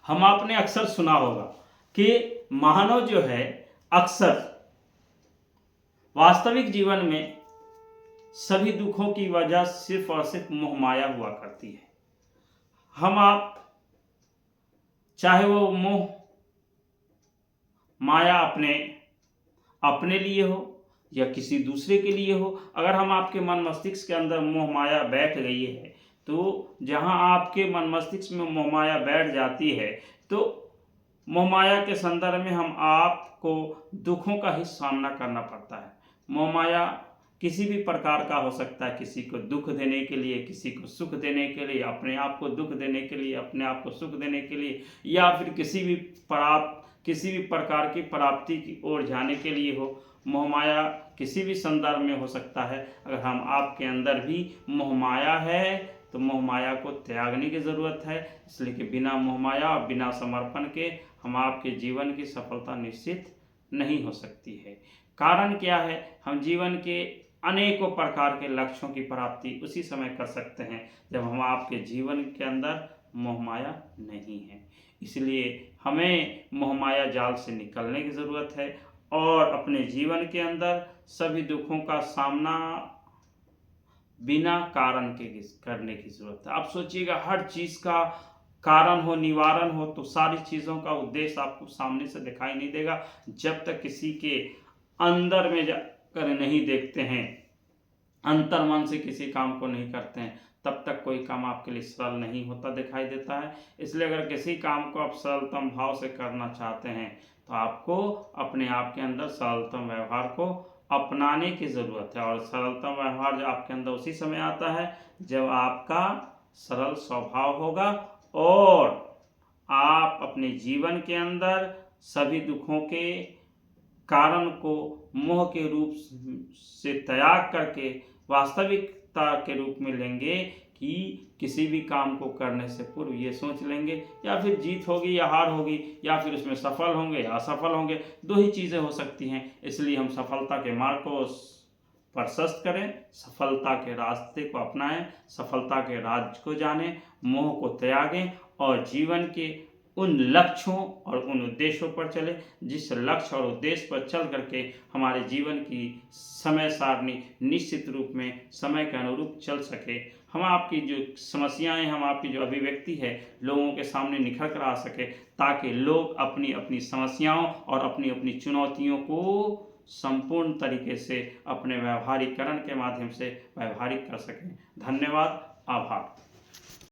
हम आपने अक्सर सुना होगा कि मानव जो है अक्सर वास्तविक जीवन में सभी दुखों की वजह सिर्फ और सिर्फ मोह माया हुआ करती है। हम आप चाहे वो मोह माया अपने अपने लिए हो या किसी दूसरे के लिए हो, अगर हम आपके मन मस्तिष्क के अंदर मोह माया बैठ गई है, तो जहां आपके मन मस्तिष्क में मोह माया बैठ जाती है, तो मोह माया के संदर्भ में हम आपको दुखों का ही सामना करना पड़ता है। मोह माया किसी भी प्रकार का हो सकता है, किसी को दुख देने के लिए, किसी को सुख देने के लिए, अपने आप को दुख देने के लिए, अपने आप को सुख देने के लिए, या फिर किसी भी प्रकार की प्राप्ति की ओर जाने के लिए हो। मोह माया किसी भी संदर्भ में हो सकता है। अगर हम आपके अंदर भी मोह माया है तो मोह माया को त्यागने की ज़रूरत है, इसलिए कि बिना मोह माया और बिना समर्पण के हम आपके जीवन की सफलता निश्चित नहीं हो सकती है। कारण क्या है? हम जीवन के अनेकों प्रकार के लक्ष्यों की प्राप्ति उसी समय कर सकते हैं जब हम आपके जीवन के अंदर मोह माया नहीं है। इसलिए हमें मोह माया जाल से निकलने की ज़रूरत है और अपने जीवन के अंदर सभी दुखों का सामना बिना कारण के करने की ज़रूरत है। आप सोचिएगा, हर चीज़ का कारण हो, निवारण हो, तो सारी चीज़ों का उद्देश्य आपको सामने से दिखाई नहीं देगा। जब तक किसी के अंदर में जाकर नहीं देखते हैं, अंतर्मन से किसी काम को नहीं करते हैं, तब तक कोई काम आपके लिए सरल नहीं होता दिखाई देता है। इसलिए अगर किसी काम को आप सरलतम भाव से करना चाहते हैं तो आपको अपने आप के अंदर सरलतम व्यवहार को अपनाने की ज़रूरत है। और सरलतम व्यवहार जो आपके अंदर उसी समय आता है जब आपका सरल स्वभाव होगा और आप अपने जीवन के अंदर सभी दुखों के कारण को मोह के रूप से त्याग करके वास्तविकता के रूप में लेंगे कि किसी भी काम को करने से पूर्व ये सोच लेंगे, या फिर जीत होगी या हार होगी, या फिर उसमें सफल होंगे या असफल होंगे, दो ही चीज़ें हो सकती हैं। इसलिए हम सफलता के मार्ग को प्रशस्त करें, सफलता के रास्ते को अपनाएं, सफलता के राज को जानें, मोह को त्यागें और जीवन के उन लक्ष्यों और उन उद्देश्यों पर चले जिस लक्ष्य और उद्देश्य पर चल करके हमारे जीवन की समय सारणी निश्चित रूप में समय के अनुरूप चल सके। हम आपकी जो समस्याएं, हम आपकी जो अभिव्यक्ति है लोगों के सामने निखर कर आ सके, ताकि लोग अपनी अपनी समस्याओं और अपनी अपनी चुनौतियों को संपूर्ण तरीके से अपने व्यवहारीकरण के माध्यम से व्यवहारिक कर सकें। धन्यवाद, आभार।